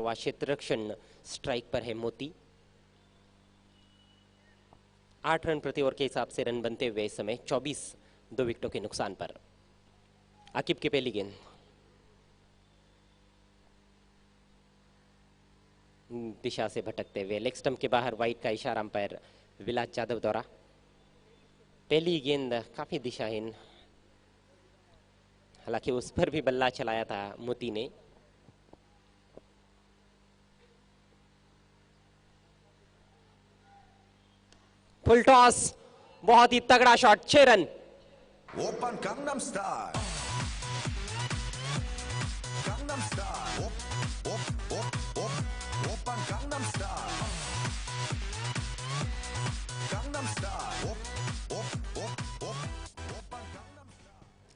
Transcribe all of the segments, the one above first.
हुआ क्षेत्ररक्षण स्ट्राइक पर है मोती। 8 रन प्रति ओवर के हिसाब से रन बनते हुए इस समय 24 2 विकेटों के नुकसान पर। आकिब की पहली गेंद दिशा से भटकते हुए लेग स्टंप के बाहर वाइड का इशारा अंपायर विलास यादव द्वारा। पहली गेंद काफी दिशाहीन, हालांकि उस पर भी बल्ला चलाया था मोती ने। फुल टॉस, बहुत ही तगड़ा shot, 6 run. Open gangnam style, gangnam style, open gangnam style, gangnam style,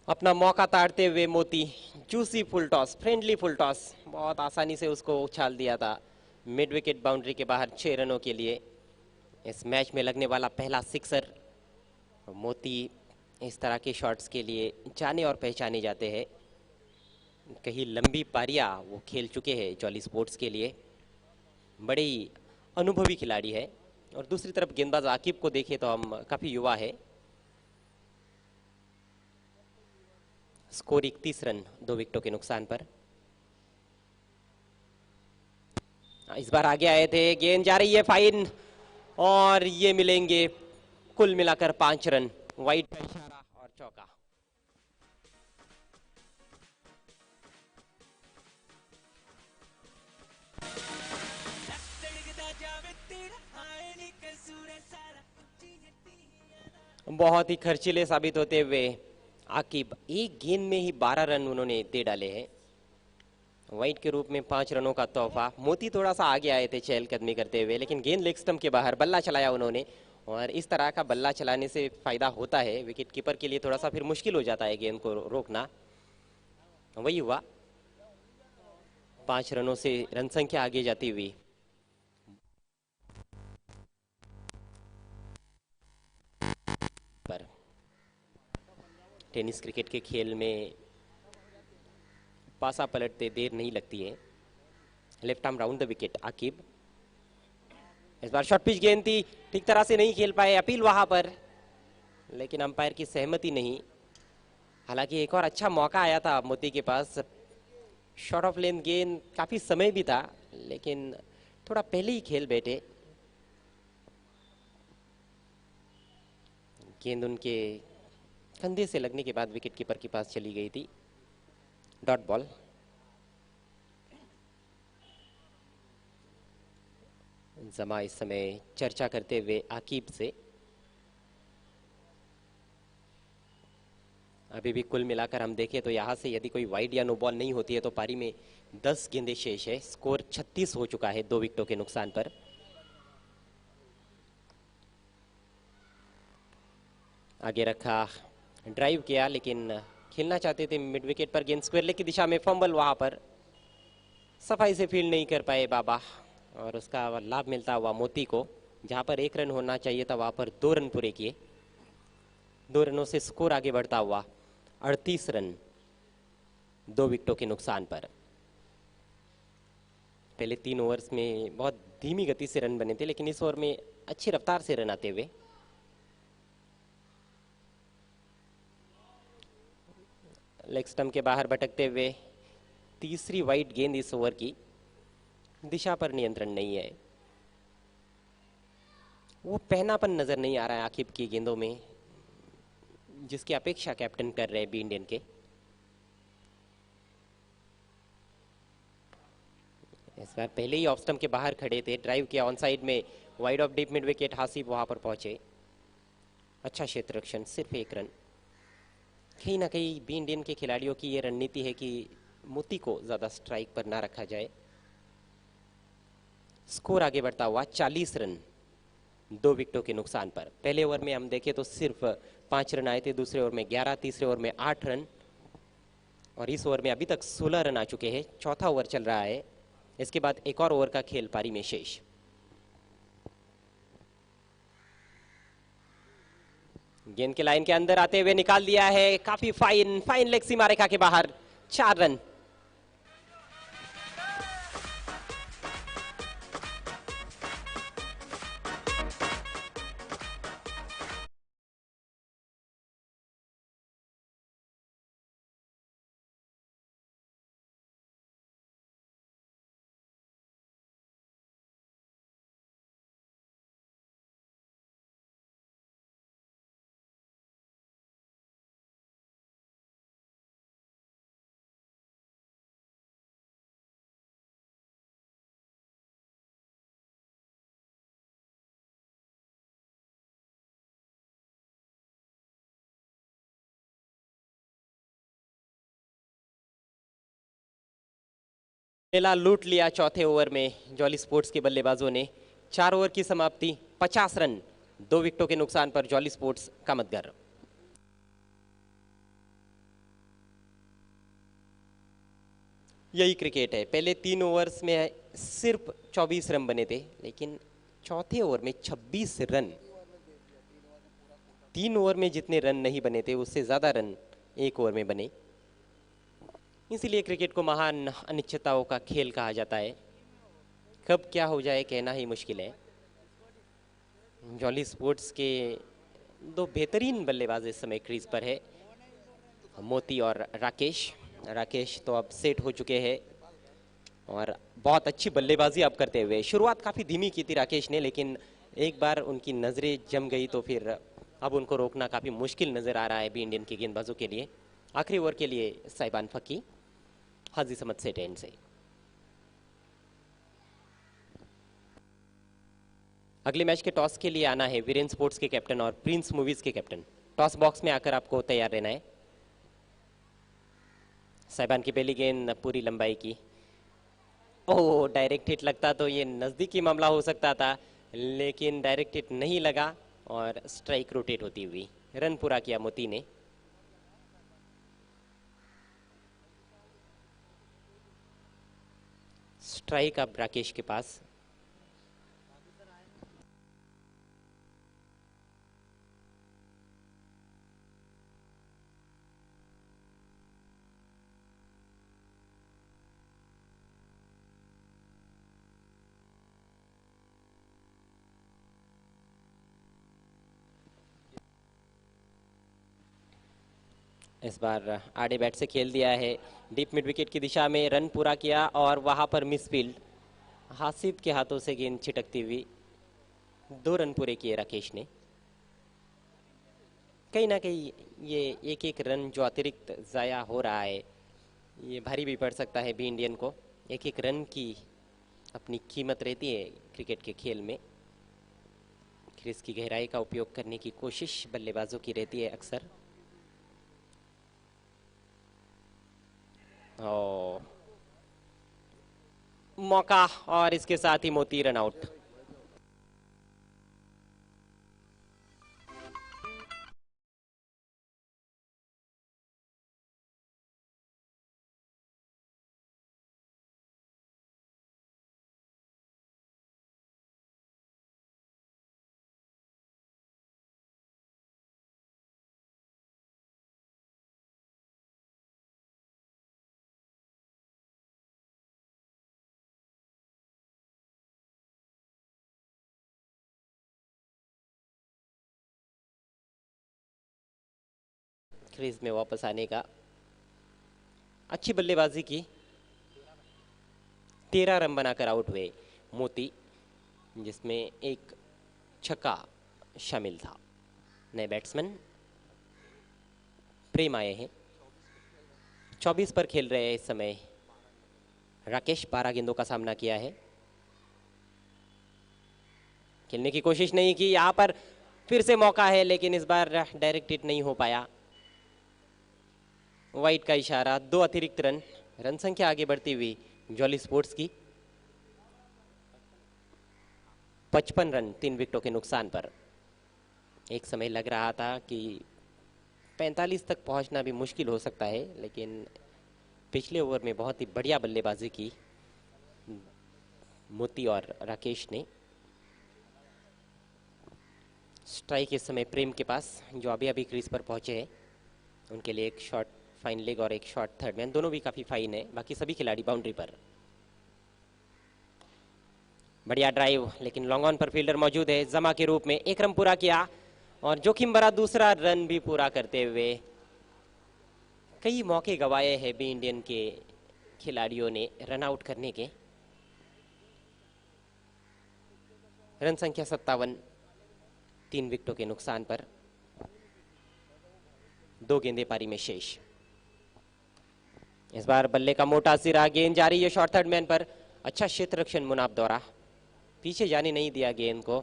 अपना मौका ताड़ते हुए मोती, juicy full toss, friendly full toss, बहुत आसानी से उसको उछाल दिया था मिड विकेट बाउंड्री के बाहर 6 रनों के लिए। इस मैच में लगने वाला पहला सिक्सर। मोती इस तरह के शॉट्स के लिए जाने और पहचाने जाते हैं। कहीं लंबी पारियां वो खेल चुके हैं जॉली स्पोर्ट्स के लिए, बड़े ही अनुभवी खिलाड़ी है। और दूसरी तरफ गेंदबाज आकिब को देखें तो हम काफी युवा है। स्कोर 31 रन 2 विकेटों के नुकसान पर। इस बार आगे आए थे, गेंद जा रही है फाइन और ये मिलेंगे कुल मिलाकर 5 रन। वाइड का इशारा और चौका। बहुत ही खर्चीले साबित होते हुए आकिब, एक गेंद में ही 12 रन उन्होंने दे डाले हैं। वाइड के रूप में 5 रनों का तोहफा। मोती थोड़ा सा आगे आए थे चहलकदमी करते हुए, लेकिन गेंद लेग स्टंप के बाहर, बल्ला चलाया उन्होंने। और इस तरह का बल्ला चलाने से फायदा होता है विकेट कीपर के लिए, थोड़ा सा फिर मुश्किल हो जाता है गेंद को रोकना। वही हुआ, 5 रनों से रन संख्या आगे जाती हुई। पर टेनिस क्रिकेट के खेल में पासा पलटते देर नहीं लगती है। Left arm round the wicket Aqib. इस बार शॉर्ट पिच गेंद थी, ठीक तरह से नहीं खेल पाए। अपील वहां पर, लेकिन अंपायर की सहमति नहीं। हालांकि एक और अच्छा मौका आया था मोती के पास, शॉर्ट ऑफ लेंथ गेंद, काफी समय भी था, लेकिन थोड़ा पहले ही खेल बैठे। गेंद उनके कंधे से लगने के बाद विकेट कीपर के पास चली गई थी। Dot ball. जमा इस समय चर्चा करते हुए आकिब से। अभी भी कुल मिलाकर हम देखें तो यहां से यदि कोई वाइड या नो बॉल नहीं होती है तो पारी में 10 गेंदें शेष है। स्कोर 36 हो चुका है 2 विकेटों के नुकसान पर। आगे रखा, ड्राइव किया, लेकिन खेलना चाहते थे मिड विकेट पर। गेंद स्क्वायर लेग की दिशा में, फंबल वहां पर, सफाई से फील्ड नहीं कर पाए बाबा, और उसका लाभ मिलता हुआ मोती को। जहां पर 1 रन होना चाहिए था वहां पर 2 रन पूरे किए। 2 रनों से स्कोर आगे बढ़ता हुआ 38 रन 2 विकेटों के नुकसान पर। पहले 3 ओवर्स में बहुत धीमी गति से रन बने थे, लेकिन इस ओवर में अच्छी रफ्तार से रन आते हुए। लेग स्टंप के बाहर भटकते हुए तीसरी वाइड गेंद इस ओवर की। दिशा पर नियंत्रण नहीं है, वो पहनापन नजर नहीं आ रहा है आकिब की गेंदों में, जिसकी अपेक्षा कैप्टन कर रहे हैं बी इंडियन के। इस बार पहले ही ऑफ स्टंप के बाहर खड़े थे, ड्राइव किया ऑन साइड में, wide of deep mid wicket. हासिब वहां पर पहुंचे, अच्छा क्षेत्र रक्षण, सिर्फ 1 रन। कहीं ना कहीं बी इंडियन के खिलाड़ियों की ये रणनीति है कि मोती को ज्यादा स्ट्राइक पर ना रखा जाए। स्कोर आगे बढ़ता हुआ 40 रन 2 विकेटों के नुकसान पर। पहले ओवर में हम देखें तो सिर्फ 5 रन आए थे, दूसरे ओवर में 11, तीसरे ओवर में 8 रन, और इस ओवर में अभी तक 16 रन आ चुके हैं। चौथा ओवर चल रहा है, इसके बाद एक और ओवर का खेल पारी में शेष। गेंद के लाइन के अंदर आते हुए निकाल दिया है, काफी फाइन लेग सीमा रेखा के बाहर, 4 रन। मेला लूट लिया चौथे ओवर में जॉली स्पोर्ट्स के बल्लेबाजों ने। 4 ओवर की समाप्ति, 50 रन, 2 विकेटों के नुकसान पर जॉली स्पोर्ट्स कामतगर। यही क्रिकेट है। पहले 3 ओवर्स में सिर्फ 24 रन बने थे, लेकिन चौथे ओवर में 26 रन। 3 ओवर में जितने रन नहीं बने थे उससे ज्यादा रन 1 ओवर में बने। इसीलिए क्रिकेट को महान अनिश्चितताओं का खेल कहा जाता है। कब क्या हो जाए कहना ही मुश्किल है। जॉली स्पोर्ट्स के 2 बेहतरीन बल्लेबाज इस समय क्रीज पर है, मोती और राकेश। राकेश तो अब सेट हो चुके हैं और बहुत अच्छी बल्लेबाजी अब करते हुए। शुरुआत काफी धीमी की थी राकेश ने, लेकिन एक बार उनकी नजरें जम गई तो फिर अब उनको रोकना काफी मुश्किल नजर आ रहा है भी इंडियन के गेंदबाजों के लिए। आखिरी ओवर के लिए साइबान फकी, हाजी समद सेट एंड से। अगले मैच के टॉस के लिए आना है वीरेन स्पोर्ट्स के कैप्टन और प्रिंस मूवीज के कैप्टन। टॉस बॉक्स में आकर आपको तैयार रहना है। साइबान की पहली गेंद पूरी लंबाई की। ओह, डायरेक्ट हिट लगता तो ये नजदीकी मामला हो सकता था, लेकिन डायरेक्ट हिट नहीं लगा और स्ट्राइक रोटेट होती हुई। रन पूरा किया मोती ने। स्ट्राइक अब राकेश के पास। इस बार आड़े बैट से खेल दिया है, डीप मिड विकेट की दिशा में रन पूरा किया और वहां पर मिसफील्ड। हासिब के हाथों से गेंद छिटकती हुई। 2 रन पूरे किए राकेश ने। कहीं ना कहीं ये एक एक रन जो अतिरिक्त जाया हो रहा है ये भारी भी पड़ सकता है भी इंडियन को। एक एक रन की अपनी कीमत रहती है क्रिकेट के खेल में। क्रीज की गहराई का उपयोग करने की कोशिश बल्लेबाजों की रहती है अक्सर। ओ, मौका और इसके साथ ही मोती रन आउट। क्रीज में वापस आने का। अच्छी बल्लेबाजी की। 13 रन बनाकर आउट हुए मोती, जिसमें एक छक्का शामिल था। नए बैट्समैन प्रेम आए हैं। 24 पर खेल रहे हैं इस समय राकेश। 12 गेंदों का सामना किया है। खेलने की कोशिश नहीं की। यहां पर फिर से मौका है, लेकिन इस बार डायरेक्ट हिट नहीं हो पाया। वाइट का इशारा। 2 अतिरिक्त रन। रन संख्या आगे बढ़ती हुई जॉली स्पोर्ट्स की। 55 रन 3 विकेटों के नुकसान पर। एक समय लग रहा था कि 45 तक पहुंचना भी मुश्किल हो सकता है, लेकिन पिछले ओवर में बहुत ही बढ़िया बल्लेबाजी की मोती और राकेश ने। स्ट्राइक इस समय प्रेम के पास, जो अभी अभी क्रीज पर पहुंचे हैं। उनके लिए एक शॉट फाइन लेग और एक शॉट थर्ड मैन, दोनों भी काफी फाइन है। बाकी सभी खिलाड़ी बाउंड्री पर। बढ़िया ड्राइव, लेकिन लॉन्ग ऑन पर फील्डर मौजूद है। जमा के रूप में 1 रन पूरा किया और जोखिम भरा दूसरा रन भी पूरा करते हुए कई मौके गंवाए हैं भी इंडियन के खिलाड़ियों ने रन आउट करने के। रन संख्या 57, 3 विकेटों के नुकसान पर। 2 गेंदें पारी में शेष। इस बार बल्ले का मोटा सिरा, गेंद जा रही है शॉर्ट थर्ड मैन पर। अच्छा क्षेत्र रक्षण मुनाफ द्वारा, पीछे जाने नहीं दिया गेंद को,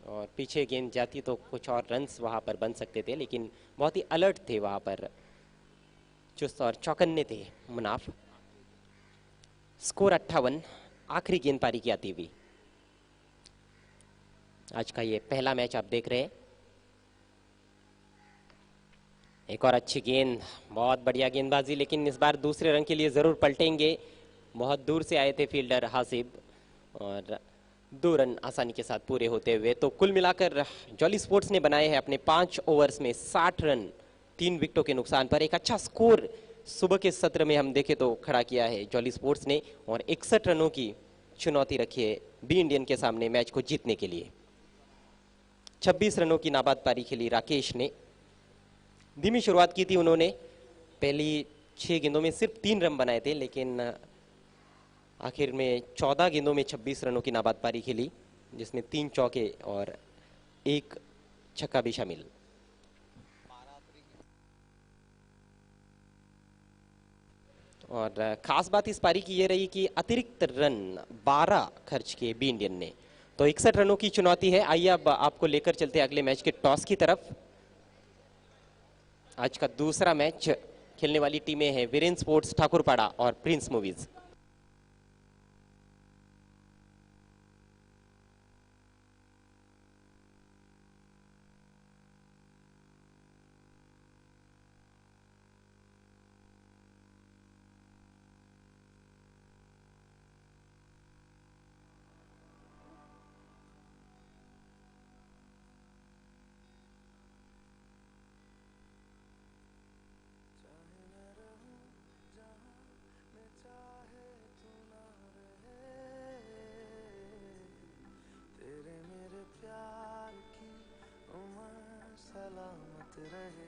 और पीछे गेंद जाती तो कुछ और रन्स वहां पर बन सकते थे, लेकिन बहुत ही अलर्ट थे वहां पर, चुस्त और चौकन्ने थे मुनाफ। स्कोर 58, आखिरी गेंद पारी की आती हुई। आज का ये पहला मैच आप देख रहे हैं। एक और अच्छी गेंद, बहुत बढ़िया गेंदबाजी, लेकिन इस बार दूसरे रन के लिए जरूर पलटेंगे। बहुत दूर से आए थे फील्डर हासिब और 2 रन आसानी के साथ पूरे होते हुए। तो कुल मिलाकर जॉली स्पोर्ट्स ने बनाए हैं अपने 5 ओवर्स में 60 रन 3 विकेटों के नुकसान पर। एक अच्छा स्कोर सुबह के सत्र में हम देखें तो खड़ा किया है जॉली स्पोर्ट्स ने और 61 रनों की चुनौती रखी है बी इंडियन के सामने मैच को जीतने के लिए। 26 रनों की नाबाद पारी खेली राकेश ने। धीमी शुरुआत की थी उन्होंने, पहली 6 गेंदों में सिर्फ 3 रन बनाए थे, लेकिन आखिर में 14 गेंदों में 26 रनों की नाबाद पारी खेली, जिसमें 3 चौके और 1 छक्का भी शामिल। और खास बात इस पारी की ये रही कि अतिरिक्त रन 12 खर्च किए बी इंडियन ने। तो 61 रनों की चुनौती है। आइए अब आपको लेकर चलते हैं अगले मैच के टॉस की तरफ। आज का दूसरा मैच खेलने वाली टीमें हैं वीरेंद्र स्पोर्ट्स ठाकुरपाड़ा और प्रिंस मूवीज। तेरे मेरे प्यार की उम्र सलामत रहे।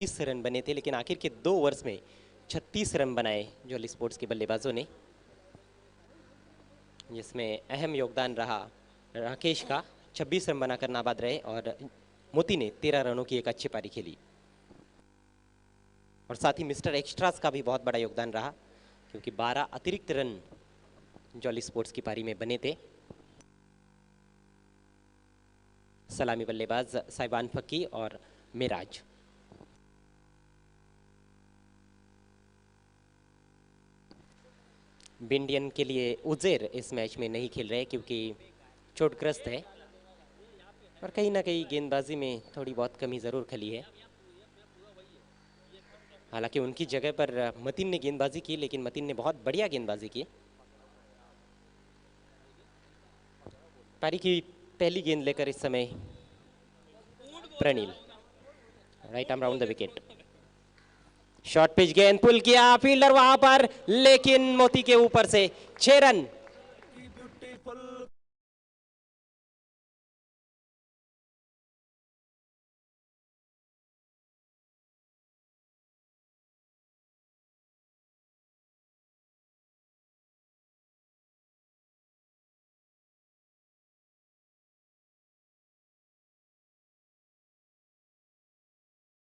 30 रन बने थे, लेकिन आखिर के 2 ओवर्स में 36 रन बनाए जॉली स्पोर्ट्स के बल्लेबाजों ने, जिसमें अहम योगदान रहा राकेश का। 26 रन बनाकर नाबाद रहे और मोती ने 13 रनों की एक अच्छी पारी खेली। और साथ ही मिस्टर एक्स्ट्रास का भी बहुत बड़ा योगदान रहा, क्योंकि 12 अतिरिक्त रन जॉली स्पोर्ट्स की पारी में बने थे। सलामी बल्लेबाज साइबान फक्की और मिराज। इंडियन के लिए उजेर इस मैच में नहीं खेल रहे क्योंकि चोटग्रस्त है, और कहीं ना कहीं गेंदबाजी में थोड़ी बहुत कमी ज़रूर खली है। हालांकि उनकी जगह पर मतीन ने गेंदबाजी की, लेकिन मतीन ने बहुत बढ़िया गेंदबाजी की। पारी की पहली गेंद लेकर इस समय Pranil, right arm round the wicket. Short pitch गेंद पुल किया फील्डर वहां पर, लेकिन मोती के ऊपर से 6 रन।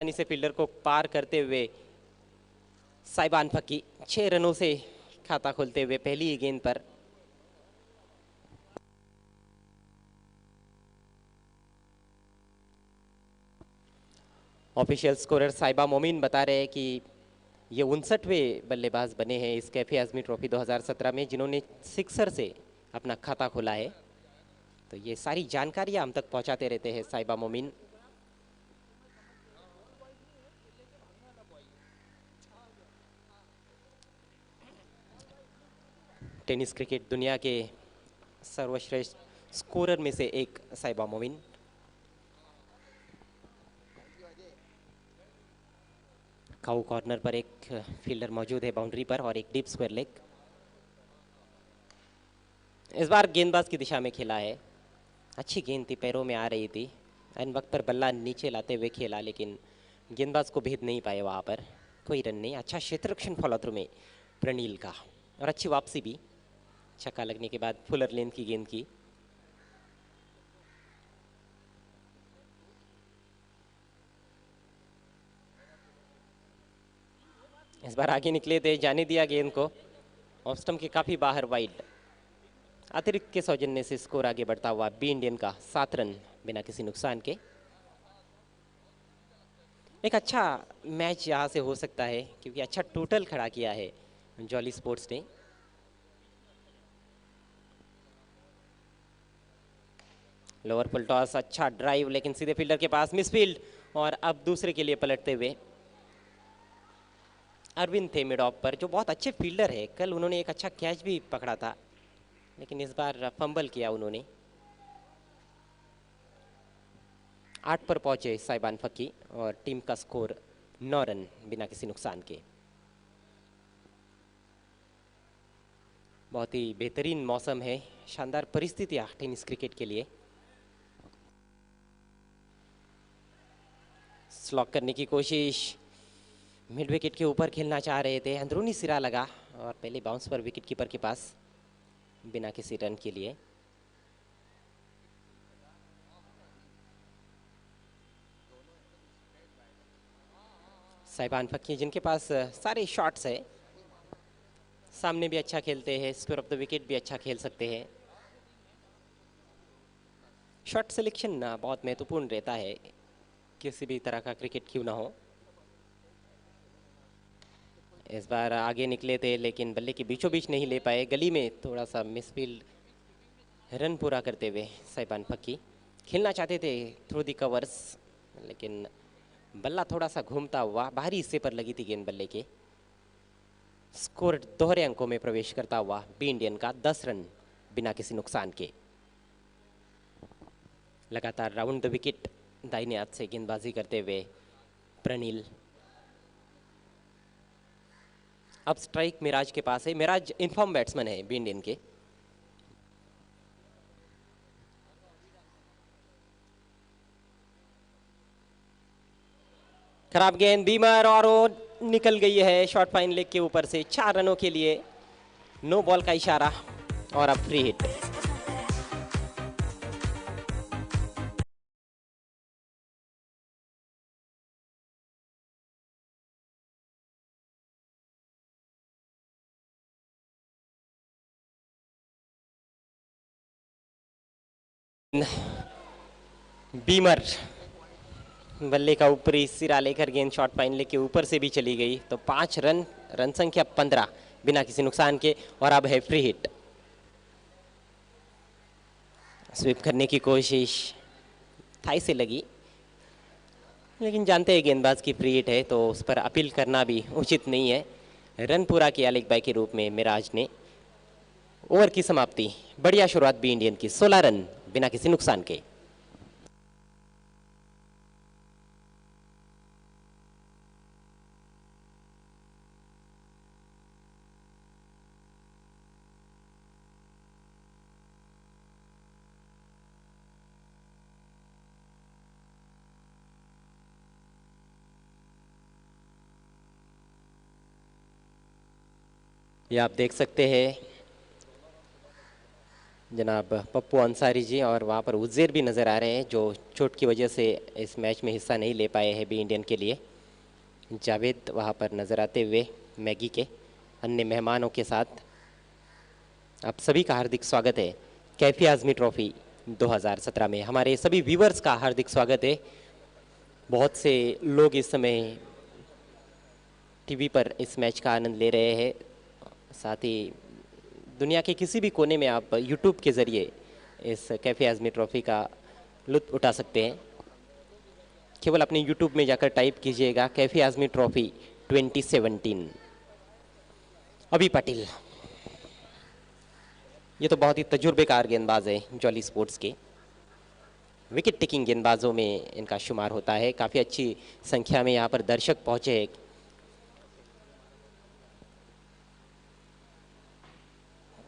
से फील्डर को पार करते हुए साइबान फक्की 6 रनों से खाता खोलते हुए पहली ही गेंद पर। ऑफिशियल स्कोरर साइबा मोमिन बता रहे हैं कि ये 59वें बल्लेबाज बने हैं इस कैफे आजमी ट्रॉफी 2017 में जिन्होंने सिक्सर से अपना खाता खोला है। तो ये सारी जानकारियां हम तक पहुंचाते रहते हैं साइबा मोमिन। टेनिस क्रिकेट दुनिया के सर्वश्रेष्ठ स्कोरर में से एक साइबा मोमिन। काउ कॉर्नर पर एक फील्डर मौजूद है बाउंड्री पर और एक डीप स्क्वायर लेग। इस बार गेंदबाज की दिशा में खेला है, अच्छी गेंद थी, पैरों में आ रही थी, इन वक्त पर बल्ला नीचे लाते हुए खेला, लेकिन गेंदबाज को भेद नहीं पाए वहाँ पर, कोई रन नहीं। अच्छा क्षेत्ररक्षण फॉलो थ्रू में प्रणील का, और अच्छी वापसी भी, छक्का लगने के बाद फुलर लेंथ की गेंद की। इस बार आगे निकले थे, जाने दिया गेंद को, ऑफ स्टंप के काफी बाहर वाइड। अतिरिक्त के सौजन्य से स्कोर आगे बढ़ता हुआ बी इंडियन का 7 रन बिना किसी नुकसान के। एक अच्छा मैच यहाँ से हो सकता है क्योंकि अच्छा टोटल खड़ा किया है जॉली स्पोर्ट्स ने। लोअर फुल टॉस, अच्छा ड्राइव, लेकिन सीधे फील्डर के पास मिसफील्ड, और अब दूसरे के लिए पलटते हुए अरविंद थे मिड ऑफ पर, जो बहुत अच्छे फील्डर है। कल उन्होंने एक अच्छा कैच भी पकड़ा था, लेकिन इस बार फंबल किया उन्होंने। 8 पर पहुंचे साइबान फक्की और टीम का स्कोर 9 रन बिना किसी नुकसान के। बहुत ही बेहतरीन मौसम है, शानदार परिस्थितियां टेनिस क्रिकेट के लिए। स्लॉक करने की कोशिश, मिड विकेट के ऊपर खेलना चाह रहे थे, अंदरूनी सिरा लगा और पहले बाउंस पर विकेट कीपर के पास बिना किसी रन के लिए। साइबान फक्की जिनके पास सारे शॉट्स है, सामने भी अच्छा खेलते हैं, स्क्वायर ऑफ द विकेट भी अच्छा खेल सकते हैं। शॉट सिलेक्शन बहुत महत्वपूर्ण रहता है किसी भी तरह का क्रिकेट क्यों ना हो। इस बार आगे निकले थे लेकिन बल्ले के बीचों बीच नहीं ले पाए, गली में थोड़ा सा मिसफील्ड। रन पूरा करते हुए साइबान फक्की खेलना चाहते थे थ्रू दी कवर्स, लेकिन बल्ला थोड़ा सा घूमता हुआ बाहरी हिस्से पर लगी थी गेंद बल्ले के। स्कोर दोहरे अंकों में प्रवेश करता हुआ बी इंडियन का 10 रन बिना किसी नुकसान के। लगातार राउंड द विकेट दाहिने हाथ से गेंदबाजी करते हुए प्रणील। अब स्ट्राइक मिराज के पास है, मिराज इनफॉर्म बैट्समैन है बी इंडियन के। खराब गेंद बीमर और वो निकल गई है शॉर्ट फाइन लेग के ऊपर से 4 रनों के लिए। नो बॉल का इशारा और अब फ्री हिट। बीमर बल्ले का ऊपरी सिरा लेकर गेंद शॉर्ट फाइन लेग के ऊपर से भी चली गई तो 5 रन, रन संख्या 15 बिना किसी नुकसान के और अब है फ्री हिट। स्वीप करने की कोशिश थाई से लगी लेकिन जानते हैं गेंदबाज की फ्री हिट है तो उस पर अपील करना भी उचित नहीं है। रन पूरा किया लेग बाय के रूप में मिराज ने। ओवर की समाप्ति, बढ़िया शुरुआत बी इंडियन की, 16 रन बिना किसी नुकसान के। ये आप देख सकते हैं जनाब पप्पू अंसारी जी और वहाँ पर उज़ैर भी नज़र आ रहे हैं जो चोट की वजह से इस मैच में हिस्सा नहीं ले पाए हैं बी इंडियन के लिए। जावेद वहाँ पर नज़र आते हुए मैगी के अन्य मेहमानों के साथ। आप सभी का हार्दिक स्वागत है कैफी आज़मी ट्रॉफी 2017 में। हमारे सभी व्यूवर्स का हार्दिक स्वागत है। बहुत से लोग इस समय टीवी पर इस मैच का आनंद ले रहे हैं, साथ ही दुनिया के किसी भी कोने में आप यूट्यूब के ज़रिए इस कैफे आज़मी ट्रॉफ़ी का लुत्फ़ उठा सकते हैं। केवल अपने यूट्यूब में जाकर टाइप कीजिएगा कैफे आज़मी ट्रॉफ़ी 2017। अभी पाटिल, ये तो बहुत ही तजुर्बेकार गेंदबाज है जॉली स्पोर्ट्स के। विकेट टेकिंग गेंदबाजों में इनका शुमार होता है। काफ़ी अच्छी संख्या में यहाँ पर दर्शक पहुँचे हैं।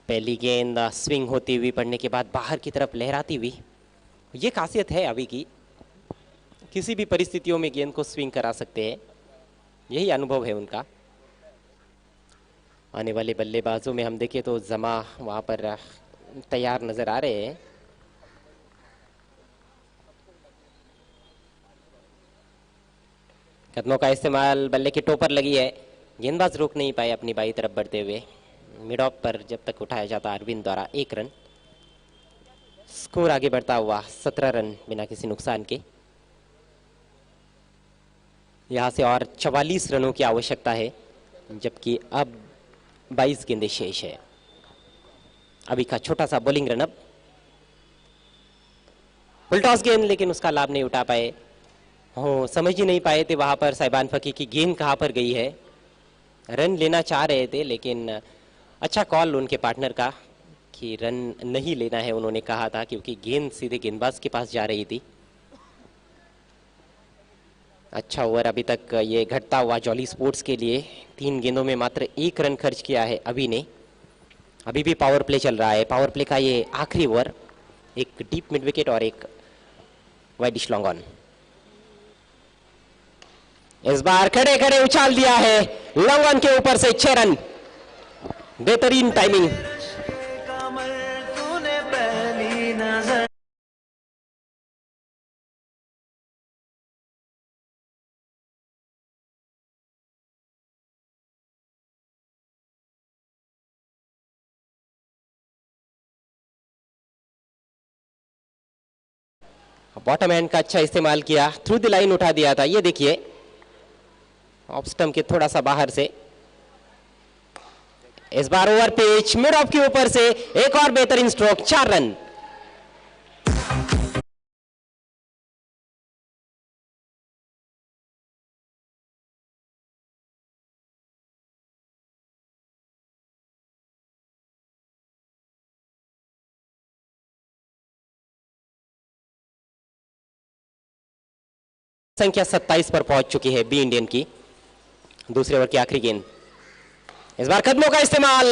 पहली गेंद स्विंग होती हुई पड़ने के बाद बाहर की तरफ लहराती हुई। ये खासियत है अभी की, किसी भी परिस्थितियों में गेंद को स्विंग करा सकते हैं, यही अनुभव है उनका। आने वाले बल्लेबाजों में हम देखें तो जमा वहाँ पर तैयार नजर आ रहे हैं। कदमों का इस्तेमाल, बल्ले की टोपर लगी है, गेंदबाज रोक नहीं पाए अपनी बाई तरफ बढ़ते हुए। मिड ऑफ पर जब तक उठाया जाता अरविंद द्वारा 1 रन। स्कोर आगे बढ़ता हुआ 17 रन बिना किसी नुकसान के। यहां से और 44 रनों की आवश्यकता है जबकि अब 22 गेंदें शेष है। अभी का छोटा सा bowling run up, full toss गेंद लेकिन उसका लाभ नहीं उठा पाए। हो समझ ही नहीं पाए थे वहां पर साइबान फकी की गेंद कहां पर गई है। रन लेना चाह रहे थे लेकिन अच्छा कॉल उनके पार्टनर का कि रन नहीं लेना है, उन्होंने कहा था क्योंकि गेंद सीधे गेंदबाज के पास जा रही थी। अच्छा ओवर अभी तक ये घटता हुआ जॉली स्पोर्ट्स के लिए। 3 गेंदों में मात्र 1 रन खर्च किया है अभी ने। अभी भी पावर प्ले चल रहा है। पावर प्ले का ये आखिरी ओवर, एक डीप मिड विकेट और एक वाइडिश लॉन्ग ऑन। इस बार खड़े खड़े उछाल दिया है लॉन्ग ऑन के ऊपर से 6 रन। बेहतरीन टाइमिंग। बॉटम हैंड का अच्छा इस्तेमाल किया, थ्रू द लाइन उठा दिया था। ये देखिए ऑफ स्टंप के थोड़ा सा बाहर से। इस बार ओवर पिच मिड ऑफ के ऊपर से एक और बेहतरीन स्ट्रोक, 4 रन। संख्या 27 पर पहुंच चुकी है बी इंडियन की। दूसरे ओवर की आखिरी गेंद, इस बार कदमों का इस्तेमाल,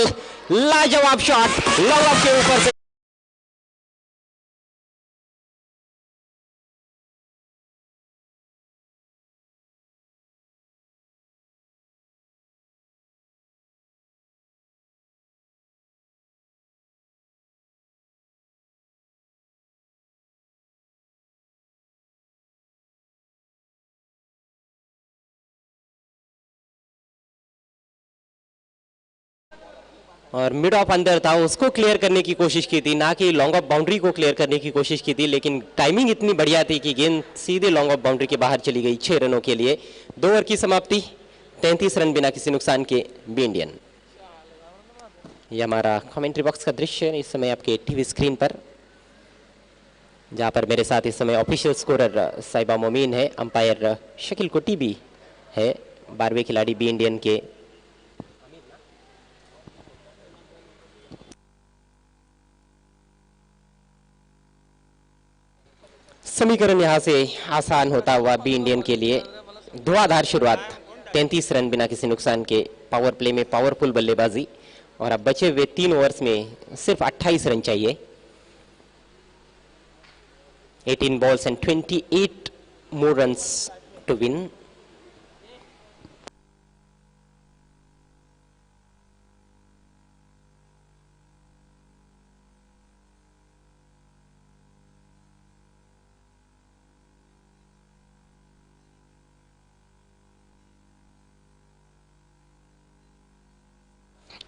लाजवाब शॉट लॉन्ग ऑफ के ऊपर से। और मिड ऑफ अंदर था, उसको क्लियर करने की कोशिश की थी, ना कि लॉन्ग ऑफ बाउंड्री को क्लियर करने की कोशिश की थी, लेकिन टाइमिंग इतनी बढ़िया थी कि गेंद सीधे लॉन्ग ऑफ बाउंड्री के बाहर चली गई 6 रनों के लिए। 2 ओवर की समाप्ति, 33 रन बिना किसी नुकसान के बी इंडियन। ये हमारा कमेंट्री बॉक्स का दृश्य है इस समय आपके टीवी स्क्रीन पर, जहां पर मेरे साथ इस समय ऑफिशियल स्कोरर साहिबा मोमीन है, अंपायर शकील कोटी भी है, 12वें खिलाड़ी बी इंडियन के। समीकरण यहां से आसान होता हुआ बी इंडियन के लिए। धुआंधार शुरुआत, 33 रन बिना किसी नुकसान के, पावर प्ले में पावरफुल बल्लेबाजी, और अब बचे हुए 3 ओवर्स में सिर्फ 28 रन चाहिए। 18 balls and 28 more runs to win.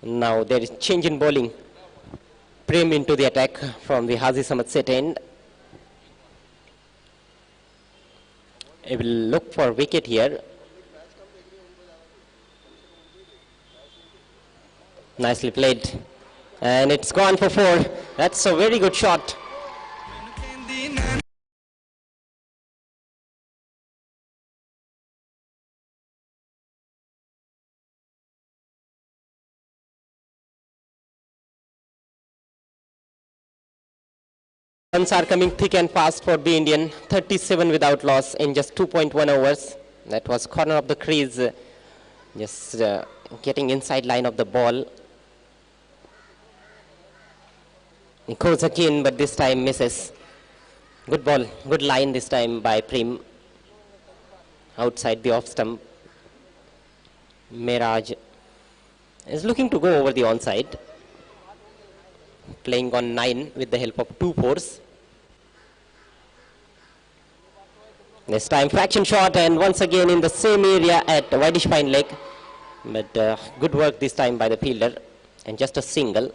Now there is change in bowling. Prem into the attack from the Haji Samad set end. He will look for wicket here. Nicely played. And it's gone for 4. That's a very good shot. Runs are coming thick and fast for the Indian. 37 without loss in just 2.1 overs. That was corner of the crease, just getting inside line of the ball. He goes again, but this time misses. Good ball, good line this time by Prem. Outside the off stump. Miraj is looking to go over the onside. Playing on 9 with the help of 2 fours. This time fraction shot, and once again in the same area at wideish fine leg. But good work this time by the fielder, and just a single.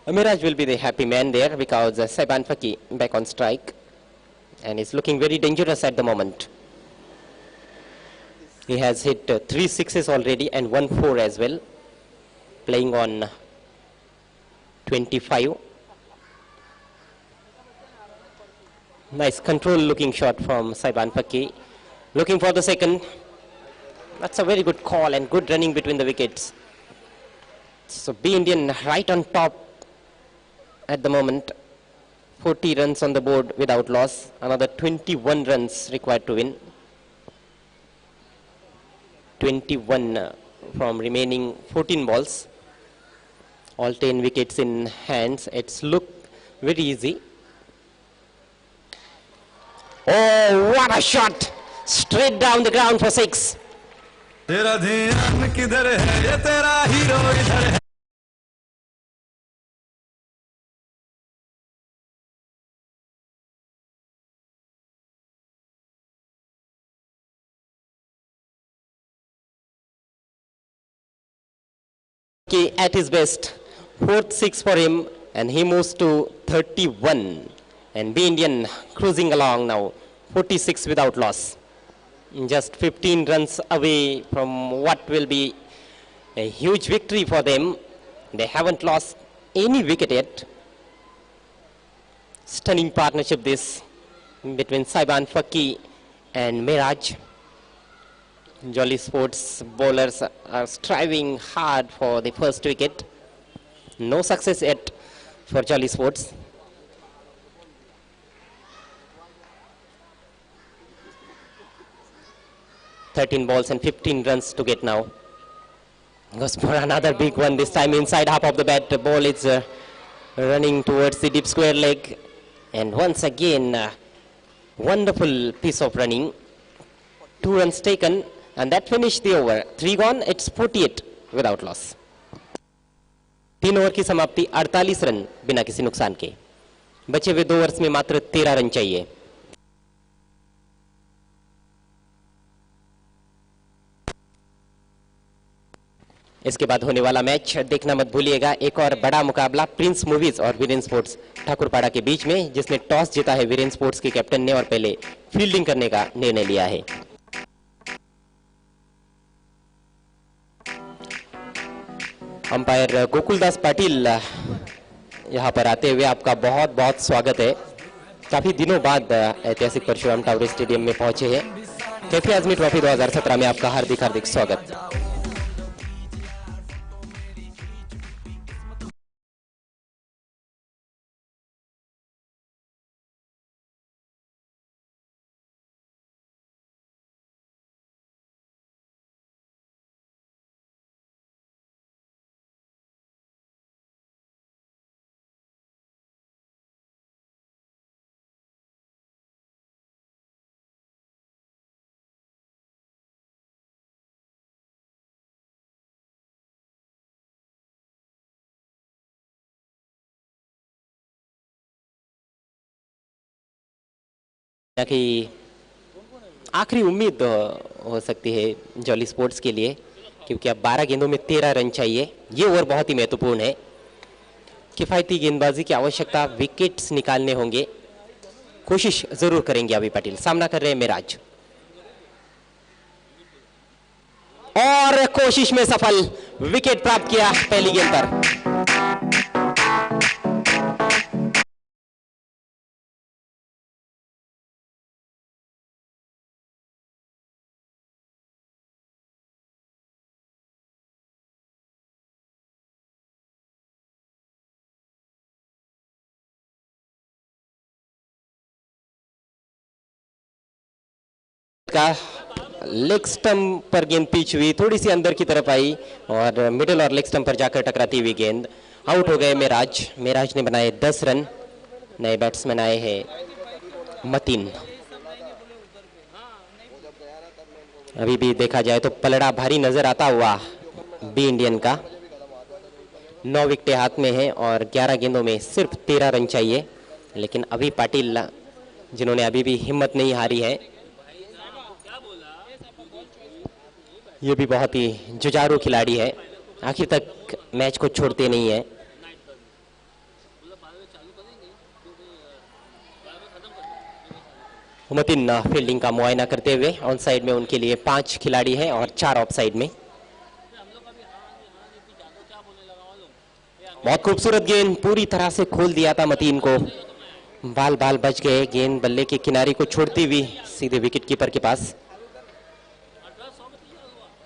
Amiraj will be the happy man there because Saiban Faki back on strike and is looking very dangerous at the moment. He has hit 3 sixes already and 1 4 as well. Playing on 25. Nice control looking shot from Saiban Faki. Looking for the second. That's a very good call and good running between the wickets. So B Indian right on top at the moment. 40 runs on the board without loss. Another 21 runs required to win. 21 from remaining 14 balls. All 10 wickets in hands. It's look very easy. Oh, what a shot! Straight down the ground for 6. तेरा ध्यान किधर है, ये तेरा hero इधर है। At his best, 4th 6 for him, and he moves to 31. And B Indian cruising along now, 46 without loss. Just 15 runs away from what will be a huge victory for them. They haven't lost any wicket yet. Stunning partnership this between Saiban Faki and Miraj. Jolly Sports bowlers are striving hard for the first wicket. No success yet for Jolly Sports. $13 balls and 15 runs to get now. Goes for another big one, this time inside half of the bat. The ball is running towards the deep square leg. And once again, wonderful piece of running. 2 runs taken, and that finished the over. 3 gone, it's 48 without loss. 3 over की समाप्ति, 48 run बिना किसी नुकसान के। बचे हुए 2 overs में मात्र 13 रन चाहिए। इसके बाद होने वाला मैच देखना मत भूलिएगा, एक और बड़ा मुकाबला प्रिंस मूवीज और वीरेन स्पोर्ट्स ठाकुरपाड़ा के बीच में, जिसने टॉस जीता है वीरेन स्पोर्ट्स के कैप्टन ने और पहले फील्डिंग करने का निर्णय लिया है। अंपायर गोकुलदास पाटिल यहां पर आते हुए आपका बहुत बहुत स्वागत है। काफी दिनों बाद ऐतिहासिक परशुराम टावर स्टेडियम में पहुंचे हैं। कैफे आजमी ट्रॉफी 2017 में आपका हार्दिक हार्दिक स्वागत। कि आखिरी उम्मीद हो सकती है जॉली स्पोर्ट्स के लिए, क्योंकि अब 12 गेंदों में 13 रन चाहिए। ये ओवर बहुत ही महत्वपूर्ण है। किफायती गेंदबाजी की आवश्यकता, विकेट्स निकालने होंगे। कोशिश जरूर करेंगे अभी पाटिल। सामना कर रहे हैं मिराज और कोशिश में सफल, विकेट प्राप्त किया पहली गेंद पर। का लेग स्टंप पर गेंद पिच हुई, थोड़ी सी अंदर की तरफ आई और मिडिल और लेग स्टंप पर जाकर टकराती हुई गेंद। आउट हो गए मिराज। मिराज ने बनाए 10 रन। नए बैट्समैन आए हैं मतीन। अभी भी देखा जाए तो पलड़ा भारी नजर आता हुआ बी इंडियन का। 9 विकेटें हाथ में हैं और 11 गेंदों में सिर्फ 13 रन चाहिए। लेकिन अभी पाटिल, जिन्होंने अभी भी हिम्मत नहीं हारी है, ये भी बहुत ही जुझारू खिलाड़ी है, आखिर तक मैच को छोड़ते नहीं है। मतीन फील्डिंग का मुआयना करते हुए ऑन साइड में उनके लिए 5 खिलाड़ी हैं और 4 ऑफ साइड में। बहुत खूबसूरत गेंद, पूरी तरह से खोल दिया था मतीन को। बाल बाल बच गए, गेंद बल्ले के किनारे को छोड़ती हुई सीधे विकेट कीपर के पास।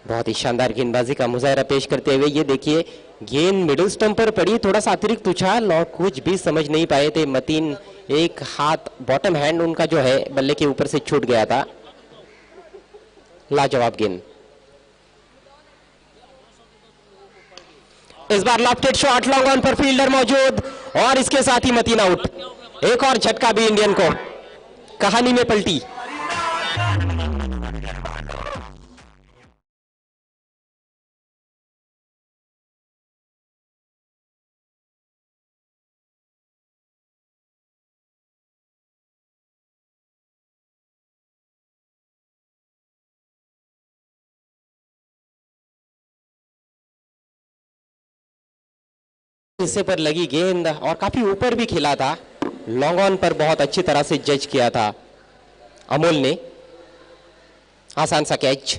बहुत ही शानदार गेंदबाजी का मुजाहरा पेश करते हुए ये देखिए, गेंद मिडिल स्टंप पर पड़ी, थोड़ा सा अतिरिक्त उछाल और कुछ भी समझ नहीं पाए थे मतीन। एक हाथ, बॉटम हैंड उनका जो है बल्ले के ऊपर से छूट गया था। लाजवाब गेंद। इस बार लॉफ्टेड शॉट, लॉन्ग ऑन पर फील्डर मौजूद और इसके साथ ही मतीन आउट। एक और झटका भी इंडियन को, कहानी में पलटी। हिस्से पर लगी गेंद और काफी ऊपर भी खेला था। लॉन्ग ऑन पर बहुत अच्छी तरह से जज किया था अमोल ने। आसान सा कैच,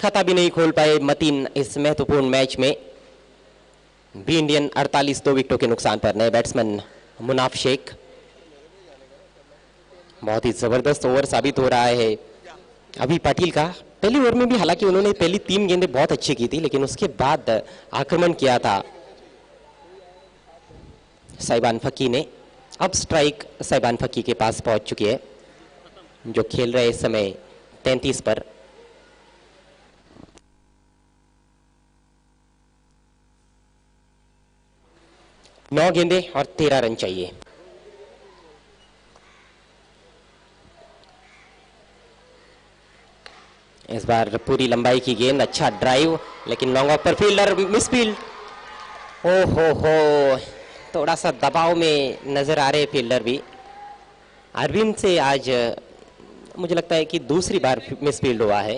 खाता भी नहीं खोल पाए मतीन इस महत्वपूर्ण मैच में। बी इंडियन 48 2 विकेटों के नुकसान पर। नए बैट्समैन मुनाफ शेख। बहुत ही जबरदस्त ओवर साबित हो रहा है अभी पाटिल का। पहली ओवर में भी हालांकि उन्होंने पहली 3 गेंदें बहुत अच्छी की थी, लेकिन उसके बाद आक्रमण किया था साइबान फकी ने। अब स्ट्राइक साइबान फकी के पास पहुंच चुकी है, जो खेल रहे इस समय 33 पर। नौ गेंदें और 13 रन चाहिए। इस बार पूरी लंबाई की गेंद, अच्छा ड्राइव, लेकिन लॉन्ग ऑफ पर फील्डर मिसफील्ड। ओ हो, थोड़ा सा दबाव में नजर आ रहे फील्डर भी। अरविंद से आज मुझे लगता है कि दूसरी बार मिसफील्ड हुआ है।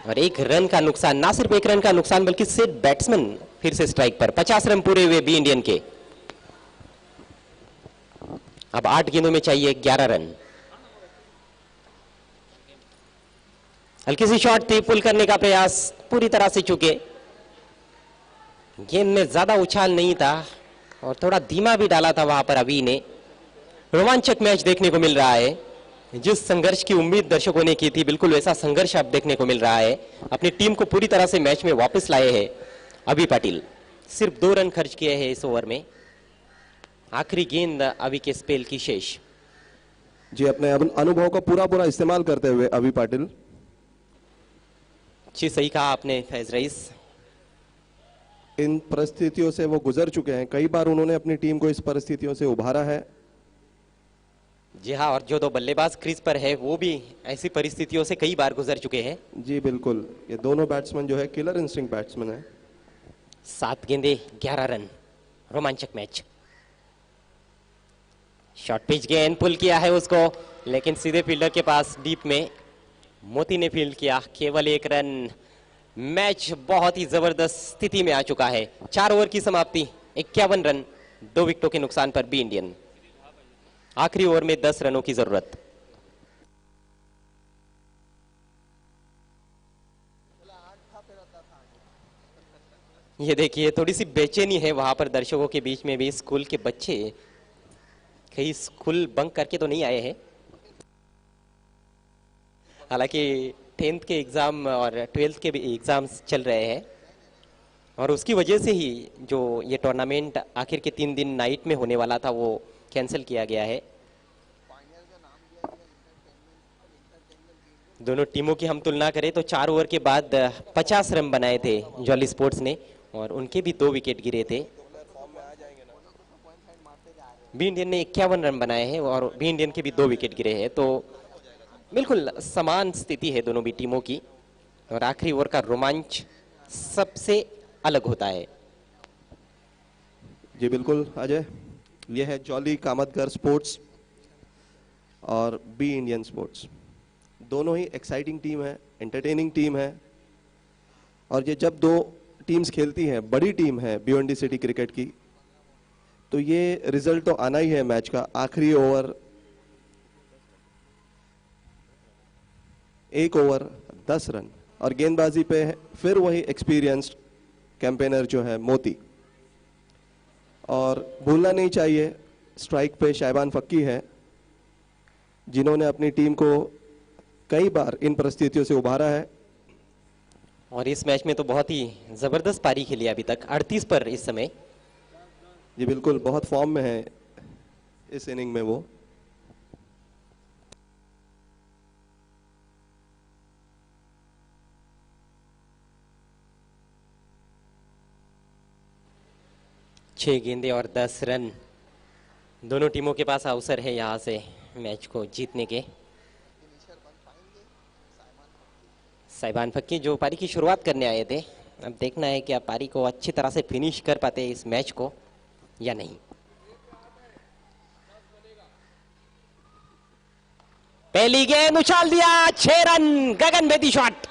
और एक रन का नुकसान, ना सिर्फ एक रन का नुकसान बल्कि सिर्फ बैट्समैन फिर से स्ट्राइक पर। 50 रन पूरे हुए बी इंडियन के। अब 8 गेंदों में चाहिए 11 रन। हल्की सी शॉट थी, पुल करने का प्रयास पूरी तरह से चुके। गेंद में ज्यादा उछाल नहीं था और थोड़ा धीमा भी डाला था वहां पर अभी ने। रोमांचक मैच देखने को मिल रहा है। जिस संघर्ष की उम्मीद दर्शकों ने की थी, बिल्कुल वैसा संघर्ष अब देखने को मिल रहा है। अपनी टीम को पूरी तरह से मैच में वापस लाए हैं अभी पाटिल। सिर्फ 2 रन खर्च किए हैं इस ओवर में। आखिरी गेंद अभी के स्पेल की शेष। जी, अपने अनुभव का पूरा पूरा इस्तेमाल करते हुए अभी पाटिल। जी सही कहा आपने फैज रईस। इन परिस्थितियों से वो गुजर चुके हैं, कई बार उन्होंने अपनी टीम को इस परिस्थितियों से उभारा है। जी हाँ, और जो 2 बल्लेबाज क्रीज पर है वो भी ऐसी परिस्थितियों से कई बार गुजर चुके हैं। जी बिल्कुल, ये दोनों बैट्समैन जो है किलर इंस्टिंक्ट बैट्समैन है। 7 गेंदे 11 रन, रोमांचक मैच। शॉर्ट पिच गेंद, पुल किया है उसको, लेकिन सीधे फील्डर के पास डीप में मोती ने फील्ड किया, केवल 1 रन। मैच बहुत ही जबरदस्त स्थिति में आ चुका है। 4 ओवर की समाप्ति, 51 रन, 2 विकेटों के नुकसान पर बी इंडियन। आखिरी ओवर में 10 रनों की जरूरत। ये देखिए, थोड़ी सी बेचैनी है वहां पर दर्शकों के बीच में भी। स्कूल के बच्चे कहीं स्कूल बंक करके तो नहीं आए हैं। हालांकि 10th के एग्जाम और 12th के भी एग्जाम्स चल रहे हैं और उसकी वजह से ही जो ये टूर्नामेंट आखिर के 3 दिन नाइट में होने वाला था वो कैंसिल किया गया है। दोनों टीमों की हम तुलना करें तो 4 ओवर के बाद 50 रन बनाए थे जॉली स्पोर्ट्स ने और उनके भी 2 विकेट गिरे थे। बी इंडियन ने 51 रन बनाए हैं और बी इंडियन के भी 2 विकेट गिरे हैं। तो बिल्कुल समान स्थिति है दोनों भी टीमों की और आखिरी ओवर का रोमांच सबसे अलग होता है। जी बिल्कुल अजय, यह है जॉली कामतगर स्पोर्ट्स और बी इंडियन स्पोर्ट्स। दोनों ही एक्साइटिंग टीम है, एंटरटेनिंग टीम है और ये जब 2 टीम्स खेलती हैं, बड़ी टीम है भिवंडी सिटी क्रिकेट की, तो ये रिजल्ट तो आना ही है मैच का। आखिरी ओवर, 1 ओवर 10 रन और गेंदबाजी पे फिर वही एक्सपीरियंस्ड कैंपेनर जो है मोती। और भूलना नहीं चाहिए स्ट्राइक पे शाइबान फक्की है, जिन्होंने अपनी टीम को कई बार इन परिस्थितियों से उभारा है। और इस मैच में तो बहुत ही जबरदस्त पारी खेली अभी तक, 38 पर इस समय। जी बिल्कुल, बहुत फॉर्म में है इस इनिंग में वो। छह गेंदे और 10 रन, दोनों टीमों के पास अवसर है यहां से मैच को जीतने के। साइबान फक्की जो पारी की शुरुआत करने आए थे, अब देखना है कि आप पारी को अच्छी तरह से फिनिश कर पाते हैं इस मैच को या नहीं। पहली गेंद उछाल दिया, 6 रन, गगनभेदी शॉट।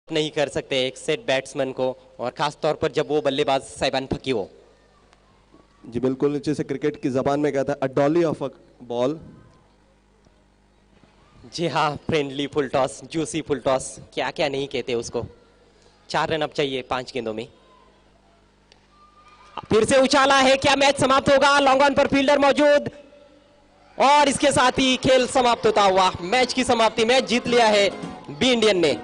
नहीं कर सकते एक सेट बैट्समैन को, और खास तौर पर जब वो बल्लेबाज साइबान फकी हो। जी बिल्कुल, जैसे क्रिकेट की जबान में कहता है अ डॉली ऑफ अ बॉल। जी हाँ, friendly full toss, juicy full toss, क्या क्या नहीं कहते उसको। 4 रन अब चाहिए 5 गेंदों में। फिर से उछाला है, क्या मैच समाप्त होगा? लॉन्ग ऑन पर फील्डर मौजूद और इसके साथ ही खेल समाप्त होता हुआ मैच की समाप्ति। मैच जीत लिया है बी इंडियन ने।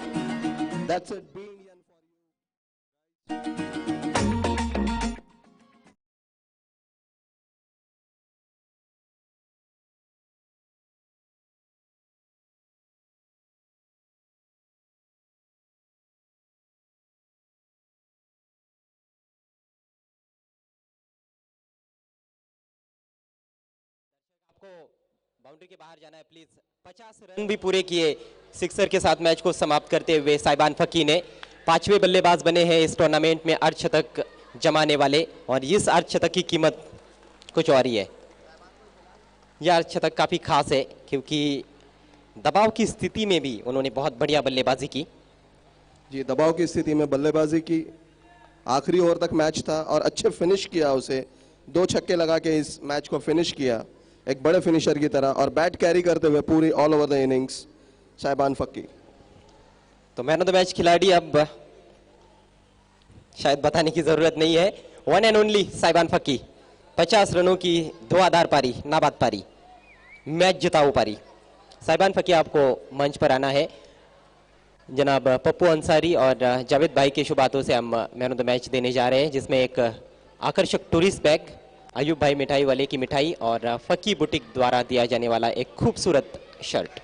That's it, be Indian for you. आपको बाउंड्री के बाहर जाना है प्लीज। 50 रन भी पूरे किए सिक्सर के साथ मैच को समाप्त करते हुए साइबान फकी ने। 5वें बल्लेबाज बने हैं इस टूर्नामेंट में अर्धशतक जमाने वाले, और इस अर्धशतक की कीमत कुछ और ही है। यह अर्धशतक काफी खास है क्योंकि दबाव की स्थिति में भी उन्होंने बहुत बढ़िया बल्लेबाजी की। जी, दबाव की स्थिति में बल्लेबाजी की, आखिरी ओवर तक मैच था और अच्छे फिनिश किया उसे। 2 छक्के लगा के इस मैच को फिनिश किया एक बड़े फिनिशर की तरह, और बैट कैरी करते हुए पूरी ऑल ओवर द इनिंग्स साइबान फक्की। तो मैन ऑफ द मैच खिलाड़ी अब शायद बताने की जरूरत नहीं है, वन एंड ओनली साइबान फक्की। 50 रनों की धुआंधार पारी, नाबाद पारी, मैच जिताऊ पारी। साइबान फक्की आपको मंच पर आना है। जनाब पप्पू अंसारी और जावेद भाई के शुभ हाथों से हम मैन ऑफ द मैच देने जा रहे हैं, जिसमें एक आकर्षक टूरिस्ट बैग, अयूब भाई मिठाई वाले की मिठाई और फकी बुटीक द्वारा दिया जाने वाला एक खूबसूरत शर्ट।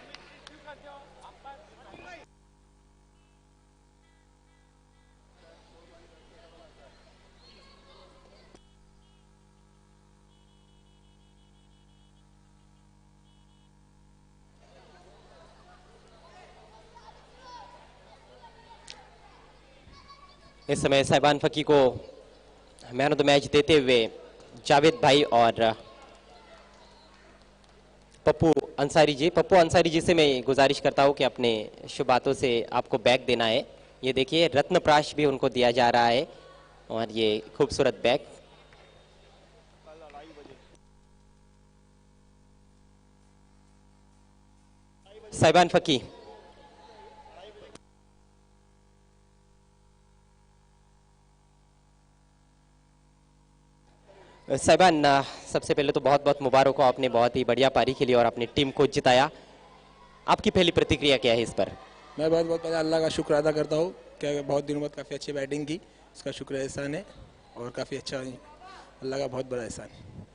इस समय साइबान फकी को मैन ऑफ द मैच देते हुए जावेद भाई और पप्पू अंसारी जी से मैं गुजारिश करता हूं कि अपने शुभ हाथों से आपको बैग देना है। ये देखिए रत्नप्राश भी उनको दिया जा रहा है और ये खूबसूरत बैग। साइबान फकी साइबान, सबसे पहले तो बहुत बहुत मुबारक हो, आपने बहुत ही बढ़िया पारी खेली और अपनी टीम को जिताया। आपकी पहली प्रतिक्रिया क्या है इस पर? मैं बहुत बहुत पहले अल्लाह का शुक्र अदा करता हूँ कि बहुत दिनों बाद काफ़ी अच्छी बैटिंग की, उसका शुक्र एहसान है और काफ़ी अच्छा, अल्लाह का बहुत बड़ा एहसान है।